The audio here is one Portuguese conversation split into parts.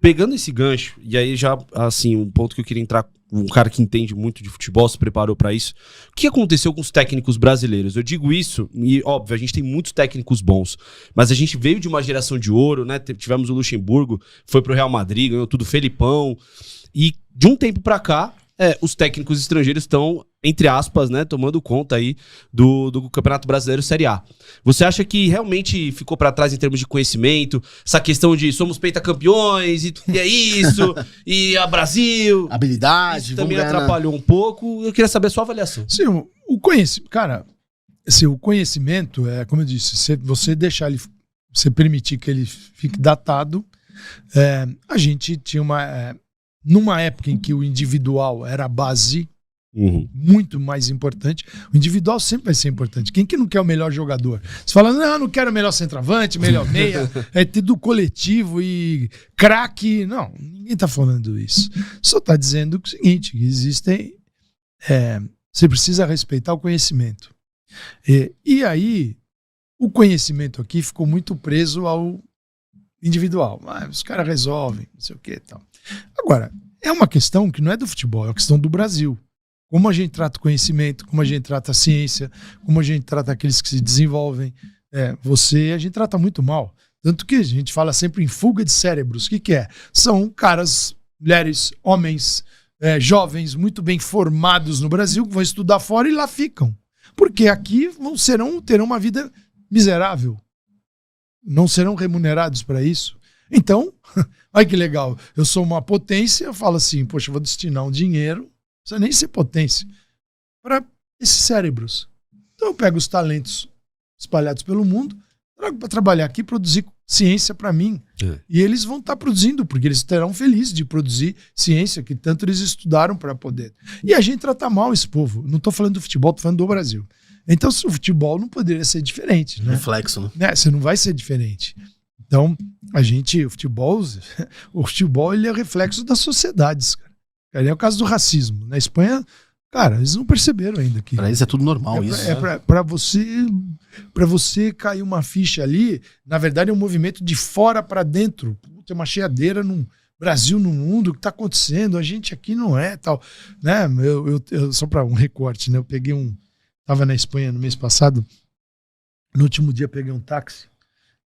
Pegando esse gancho, e aí já, assim, um ponto que eu queria entrar, um cara que entende muito de futebol, se preparou pra isso. O que aconteceu com os técnicos brasileiros? Eu digo isso, e óbvio, a gente tem muitos técnicos bons, mas a gente veio de uma geração de ouro, né? Tivemos o Luxemburgo, foi pro Real Madrid, ganhou tudo, Felipão, e de um tempo pra cá, os técnicos estrangeiros estão, entre aspas, né, tomando conta aí do Campeonato Brasileiro Série A. Você acha que realmente ficou para trás em termos de conhecimento? Essa questão de somos pentacampeões e é isso, e a Brasil... Habilidade, isso também atrapalhou um pouco. Eu queria saber a sua avaliação. Sim, o conhecimento... Cara, assim, o conhecimento, como eu disse, se você deixar ele... Você permitir que ele fique datado, a gente tinha uma... numa época em que o individual era a base, muito mais importante, o individual sempre vai ser importante. Quem que não quer o melhor jogador? Você fala, não quero o melhor centroavante, melhor meia, é tudo coletivo e craque. Não, ninguém tá falando isso. Só tá dizendo o seguinte, que existem... você precisa respeitar o conhecimento. E aí, o conhecimento aqui ficou muito preso ao individual. Os caras resolvem, não sei o que e tal. Agora, é uma questão que não é do futebol, é uma questão do Brasil. Como a gente trata o conhecimento, como a gente trata a ciência, como a gente trata aqueles que se desenvolvem. A gente trata muito mal. Tanto que a gente fala sempre em fuga de cérebros. O que é? São caras, mulheres, homens, jovens, muito bem formados no Brasil, que vão estudar fora e lá ficam. Porque aqui terão uma vida miserável. Não serão remunerados para isso. Então, olha que legal, eu sou uma potência, eu falo assim, poxa, eu vou destinar um dinheiro, não precisa nem ser potência, para esses cérebros. Então eu pego os talentos espalhados pelo mundo, trago para trabalhar aqui, produzir ciência para mim. E eles vão estar produzindo, porque eles estarão felizes de produzir ciência, que tanto eles estudaram para poder. E a gente trata mal esse povo. Não estou falando do futebol, estou falando do Brasil. Então o futebol não poderia ser diferente. Né? Reflexo, né? Você não vai ser diferente. Então, o futebol ele é reflexo das sociedades, cara. Ele é o caso do racismo. Na Espanha, cara, eles não perceberam ainda que... Para eles é tudo normal isso. Para você cair uma ficha ali, na verdade é um movimento de fora para dentro. Tem uma cheadeira no Brasil, no mundo, o que está acontecendo, a gente aqui não é tal. Né? Só para um recorte, né? Eu peguei estava na Espanha no mês passado, no último dia peguei um táxi.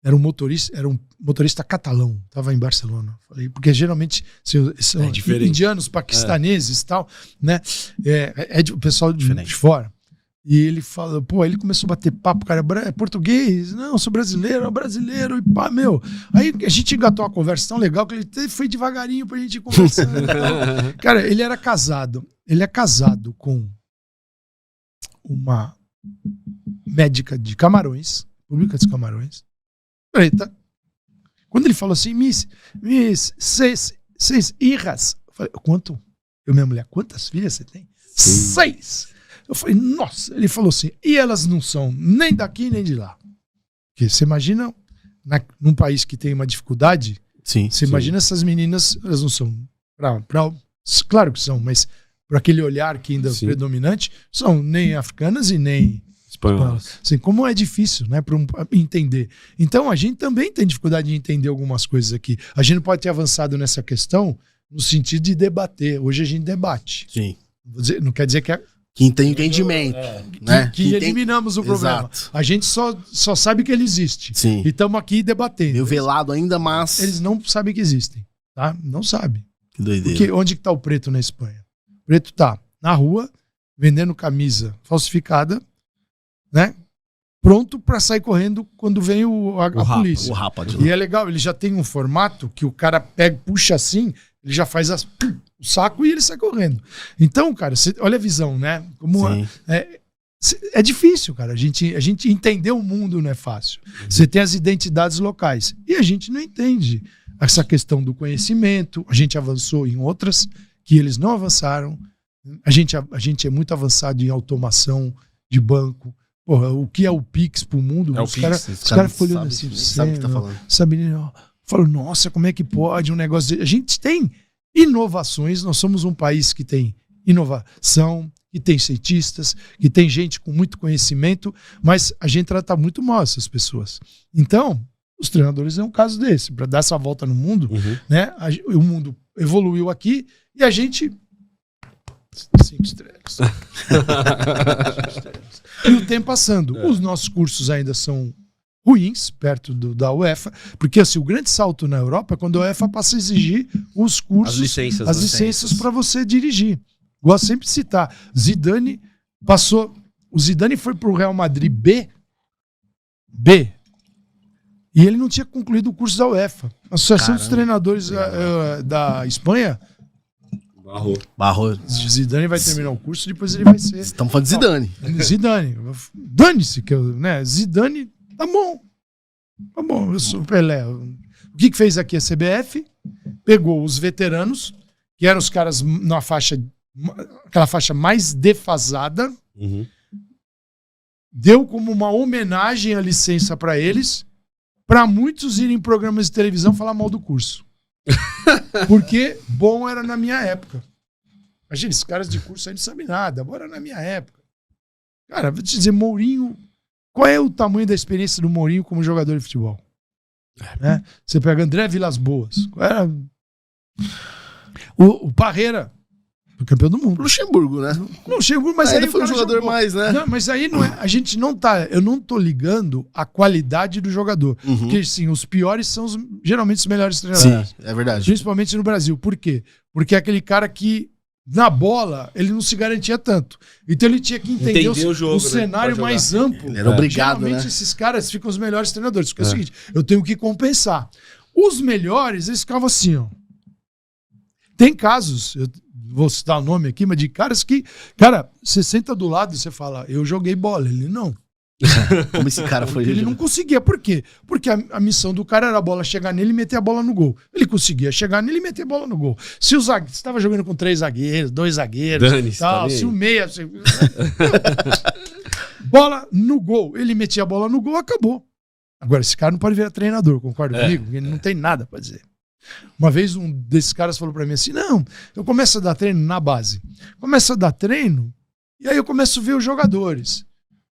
Era um motorista catalão, estava em Barcelona. Falei, porque geralmente são indianos, paquistaneses e tal, né? O pessoal de fora. E ele fala, ele começou a bater papo, cara, é português? Não, sou brasileiro, e pá, meu. Aí a gente engatou uma conversa tão legal que ele foi devagarinho pra gente ir conversando. Cara, ele era casado. Ele é casado com uma médica de Camarões, República dos Camarões. Preta. Quando ele falou assim, Miss, seis hijas. Eu falei, quanto? Minha mulher, quantas filhas você tem? 6. Eu falei, nossa. Ele falou assim, e elas não são nem daqui nem de lá. Porque você imagina, num país que tem uma dificuldade, você imagina essas meninas, elas não são, claro que são, mas para aquele olhar que ainda é predominante, são nem africanas e nem... Assim, como é difícil, né, para entender. Então a gente também tem dificuldade de entender algumas coisas aqui. A gente não pode ter avançado nessa questão no sentido de debater. Hoje a gente debate. Sim. Não quer dizer que tem entendimento. Né? Que eliminamos o problema. Exato. A gente só sabe que ele existe. Sim. E estamos aqui debatendo. Meio velado ainda, mas... Eles não sabem que existem. Tá? Não sabem. Que doideira. Porque onde que tá o preto na Espanha? O preto tá na rua, vendendo camisa falsificada, né? Pronto para sair correndo quando vem a polícia. O rapa de lá. E é legal, ele já tem um formato que o cara pega, puxa assim, ele já faz o saco e ele sai correndo. Então, cara, olha a visão, né? Como é difícil, cara. A gente entender o mundo não é fácil. Você tem as identidades locais. E a gente não entende essa questão do conhecimento. A gente avançou em outras que eles não avançaram. A gente é muito avançado em automação de banco. Porra, o que é o Pix pro mundo? Os caras ficam olhando assim, sabe o que tá falando. Essa menina fala, nossa, como é que pode um negócio A gente tem inovações, nós somos um país que tem inovação, que tem cientistas, que tem gente com muito conhecimento, mas a gente trata muito mal essas pessoas. Então, Os treinadores é um caso desse. Para dar essa volta no mundo, né? O mundo evoluiu aqui e a gente... 5 estrelas. E o tempo passando. Os nossos cursos ainda são ruins, perto da UEFA, porque assim, o grande salto na Europa é quando a UEFA passa a exigir os cursos, as licenças para você dirigir. Gosto sempre de citar. Zidane passou... O Zidane foi para o Real Madrid B, e ele não tinha concluído o curso da UEFA. A Associação dos Treinadores da Espanha... Barro. Zidane vai terminar o curso, depois ele vai ser... Estamos falando de Zidane. Zidane. Dane-se, né? Zidane, tá bom. Tá bom, eu sou o Pelé. O que fez aqui a CBF? Pegou os veteranos, que eram os caras na faixa... Aquela faixa mais defasada... Deu como uma homenagem a licença para eles, para muitos irem em programas de televisão falar mal do curso. Porque bom era na minha época. Imagina, esses caras de curso aí não sabem nada. Agora na minha época. Cara, vou te dizer, Mourinho... Qual é o tamanho da experiência do Mourinho como jogador de futebol? Né? Você pega André Vilas-Boas. Qual era... O Parreira... Campeão do mundo. Luxemburgo, né? Luxemburgo, mas ainda aí foi um jogador jogou. mais, né? Não, mas aí não é, a gente não tá. Eu não tô ligando a qualidade do jogador. Porque, sim, os piores são geralmente os melhores treinadores. Sim, é verdade. Principalmente no Brasil. Por quê? Porque é aquele cara que, na bola, ele não se garantia tanto. Então ele tinha que entender o jogo, o cenário mais amplo. Ele era obrigado, geralmente, né? Esses caras ficam os melhores treinadores. Porque é o seguinte, eu tenho que compensar. Os melhores, eles ficavam assim, ó. Tem casos, eu vou citar o nome aqui, mas de caras que... Cara, você senta do lado e você fala, eu joguei bola. Ele não. Como esse cara foi? Ele não conseguia. Por quê? Porque a missão do cara era a bola chegar nele e meter a bola no gol. Ele conseguia chegar nele e meter a bola no gol. Se você estava jogando com 3 zagueiros, 2 zagueiros, tal, se o meia... bola no gol. Ele metia a bola no gol, acabou. Agora, esse cara não pode virar treinador, concorda comigo? Ele não tem nada pra dizer. Uma vez um desses caras falou pra mim assim, não, eu começo a dar treino na base. Começo a dar treino e aí eu começo a ver os jogadores.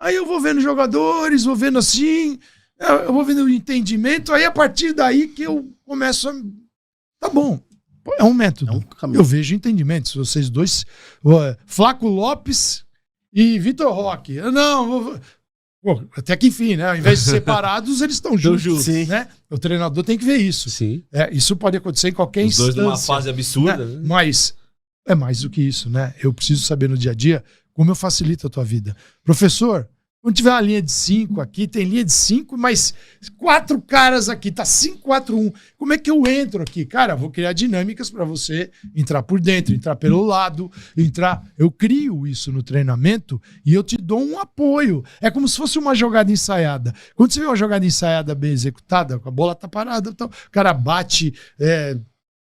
Aí eu vou vendo jogadores, vou vendo assim, eu vou vendo o entendimento, aí a partir daí que eu começo a... Tá bom, é um método. É um caminho. Eu vejo entendimento. Se vocês dois, Flaco Lopes e Vitor Roque. Não, pô, até que enfim, né? Ao invés de separados, eles estão juntos. Sim. Né? O treinador tem que ver isso. Sim. Isso pode acontecer em qualquer instância. Os dois numa fase absurda. Né? Mas é mais do que isso, né? Eu preciso saber no dia a dia como eu facilito a tua vida. Professor, quando tiver uma linha de 5 aqui, tem linha de 5, mas 4 caras aqui, tá 5-4-1. Como é que eu entro aqui? Cara, vou criar dinâmicas para você entrar por dentro, entrar pelo lado, entrar... Eu crio isso no treinamento e eu te dou um apoio. É como se fosse uma jogada ensaiada. Quando você vê uma jogada ensaiada bem executada, a bola tá parada, então, o cara bate,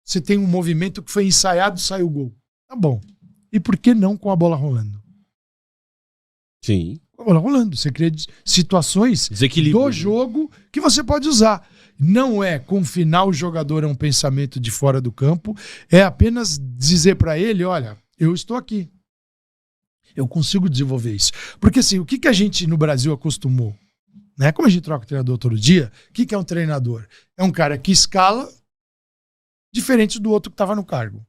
você tem um movimento que foi ensaiado, sai o gol. Tá bom. E por que não com a bola rolando? Sim. A bola rolando. Você cria situações do jogo que você pode usar. Não é confinar o jogador a um pensamento de fora do campo, é apenas dizer para ele, olha, eu estou aqui. Eu consigo desenvolver isso. Porque assim, o que a gente no Brasil acostumou? Né? Como a gente troca treinador todo dia, o que é um treinador? É um cara que escala diferente do outro que estava no cargo.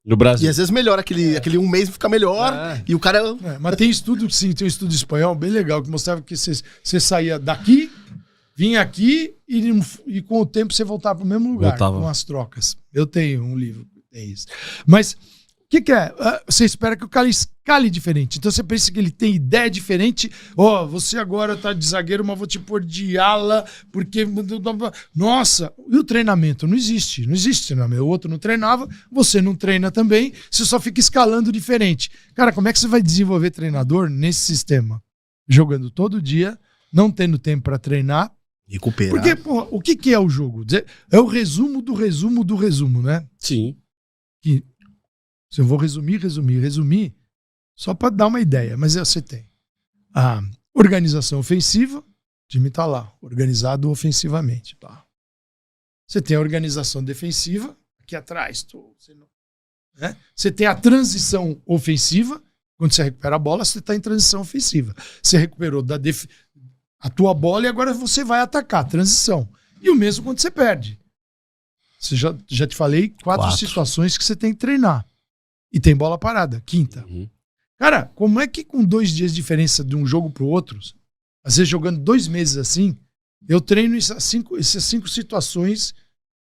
No Brasil. E às vezes melhora, aquele um mês fica melhor e o cara... mas tem estudo, sim, tem um estudo espanhol bem legal que mostrava que você saía daqui, vinha aqui e com o tempo você voltava para o mesmo lugar, com as trocas. Eu tenho um livro que tem isso. Mas o que é? Você espera que o cara escale diferente. Então você pensa que ele tem ideia diferente. Você agora tá de zagueiro, mas vou te pôr de ala, porque... Nossa, e o treinamento? Não existe. Não existe treinamento. O outro não treinava, você não treina também, você só fica escalando diferente. Cara, como é que você vai desenvolver treinador nesse sistema? Jogando todo dia, não tendo tempo para treinar. Recuperar. Porque, porra, o que é o jogo? É o resumo do resumo do resumo, né? Sim. Que... Se eu vou resumir, só para dar uma ideia, mas você tem a organização ofensiva, o time está lá, organizado ofensivamente. Tá. Você tem a organização defensiva, aqui atrás. Né? Você tem a transição ofensiva, quando você recupera a bola, você está em transição ofensiva. Você recuperou a tua bola e agora você vai atacar, transição. E o mesmo quando você perde. Você já te falei quatro situações que você tem que treinar. E tem bola parada, quinta. Uhum. Cara, como é que com 2 dias de diferença de um jogo pro outro, às vezes jogando 2 meses assim, eu treino essas 5 situações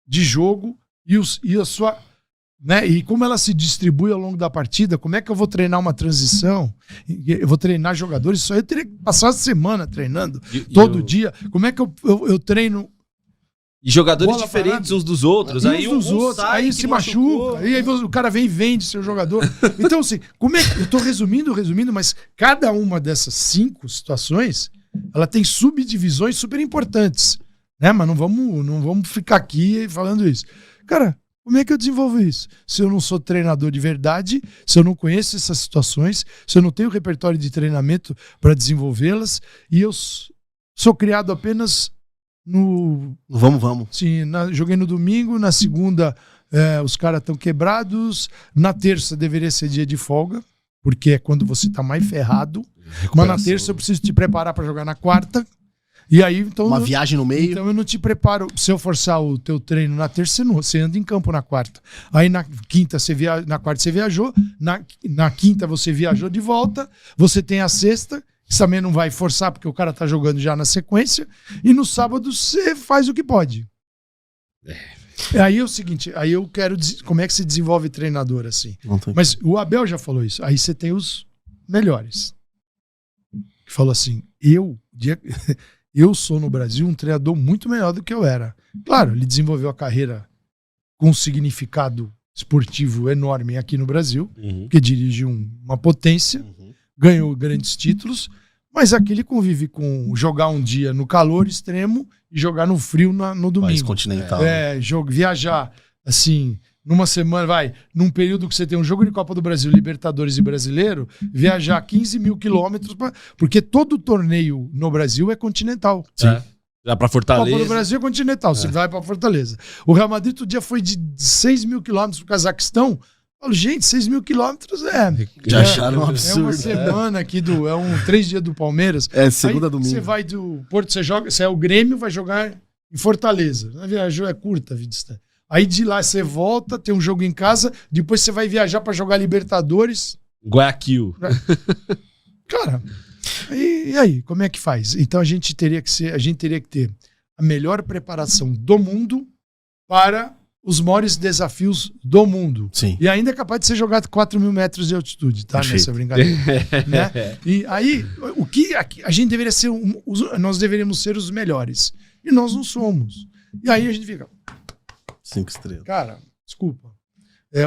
de jogo e a sua... Né? E como ela se distribui ao longo da partida, como é que eu vou treinar uma transição? Eu vou treinar jogadores, só eu teria que passar a semana treinando, todo dia. Como é que eu treino? E jogadores bola diferentes parada, uns dos outros. Aí uns dos outros, sai, aí que se machuca, aí o cara vem e vende seu jogador. Então, assim, como é que. Eu tô resumindo, mas cada uma dessas 5 situações, ela tem subdivisões super importantes. Né? Mas não vamos ficar aqui falando isso. Cara, como é que eu desenvolvo isso? Se eu não sou treinador de verdade, se eu não conheço essas situações, se eu não tenho repertório de treinamento para desenvolvê-las, e eu sou criado apenas no... Vamos. Sim, joguei no domingo, na segunda os caras estão quebrados, na terça deveria ser dia de folga, porque é quando você está mais ferrado, mas na terça eu preciso te preparar para jogar na quarta. E aí, então, uma viagem no meio. Então eu não te preparo. Se eu forçar o teu treino na terça, você anda em campo na quarta. Aí na quinta na quarta você viajou, na quinta você viajou de volta, você tem a sexta, que também não vai forçar porque o cara tá jogando já na sequência, e no sábado você faz o que pode. Aí é o seguinte, aí eu quero como é que se desenvolve treinador assim. Mas o Abel já falou isso. Aí você tem os melhores. Que falou assim, eu sou no Brasil um treinador muito melhor do que eu era. Claro, ele desenvolveu a carreira com um significado esportivo enorme aqui no Brasil, porque dirige uma potência, ganhou grandes títulos, mas aqui ele convive com jogar um dia no calor extremo e jogar no frio no domingo. País continental. Viajar assim... Numa semana, num período que você tem um jogo de Copa do Brasil, Libertadores e Brasileiro, viajar 15 mil quilômetros, porque todo torneio no Brasil é continental. Já pra Fortaleza. Copa do Brasil é continental, você vai pra Fortaleza. O Real Madrid todo dia foi de 6 mil quilômetros pro Cazaquistão. Eu falo, gente, 6 mil quilômetros já acharam um absurdo. É uma semana aqui, é 3 dias do Palmeiras. Segunda a domingo. Você vai do Porto, você é o Grêmio, vai jogar em Fortaleza. A viagem é curta, a vida está. Aí de lá você volta, tem um jogo em casa, depois você vai viajar para jogar Libertadores. Guayaquil. Cara, e aí, como é que faz? Então a gente teria que ter a melhor preparação do mundo para os maiores desafios do mundo. Sim. E ainda é capaz de ser jogado 4 mil metros de altitude, tá? Perfeito. Nessa brincadeira. Né? E aí, o que a gente deveria ser, nós deveríamos ser os melhores. E nós não somos. E aí a gente fica... 5 estrelas. Cara, desculpa.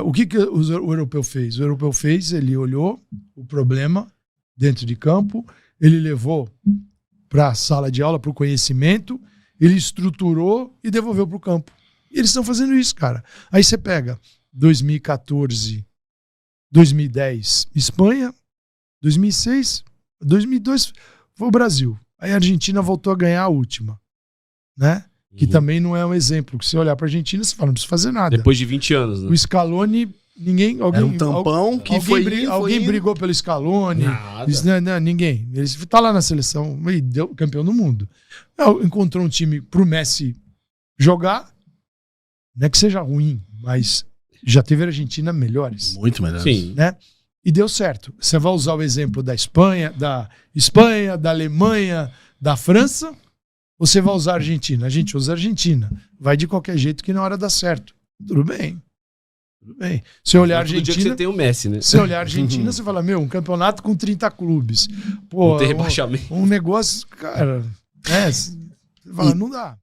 O que o europeu fez? O europeu ele olhou o problema dentro de campo, ele levou para a sala de aula, para o conhecimento, ele estruturou e devolveu para o campo. E eles estão fazendo isso, cara. Aí você pega 2014, 2010, Espanha, 2006, 2002 foi o Brasil. Aí a Argentina voltou a ganhar a última, né? Que também não é um exemplo. Que se olhar para a Argentina, você fala, não precisa fazer nada. Depois de 20 anos, né? O Scaloni, era um tampão que alguém brigou pelo Scaloni. Ninguém. Ele está lá na seleção e deu campeão do mundo. Encontrou um time para o Messi jogar. Não é que seja ruim, mas já teve a Argentina melhores. Muito melhores. Sim. Né? E deu certo. Você vai usar o exemplo da Espanha, da Alemanha, da França... Você vai usar a Argentina. A gente usa a Argentina. Vai de qualquer jeito que na hora dá certo. Tudo bem. Se olhar a Argentina... Dia que você tem o Messi, né? Se olhar a Argentina, você fala, um campeonato com 30 clubes. Pô, não tem rebaixamento. Um negócio, cara... Você fala, não dá.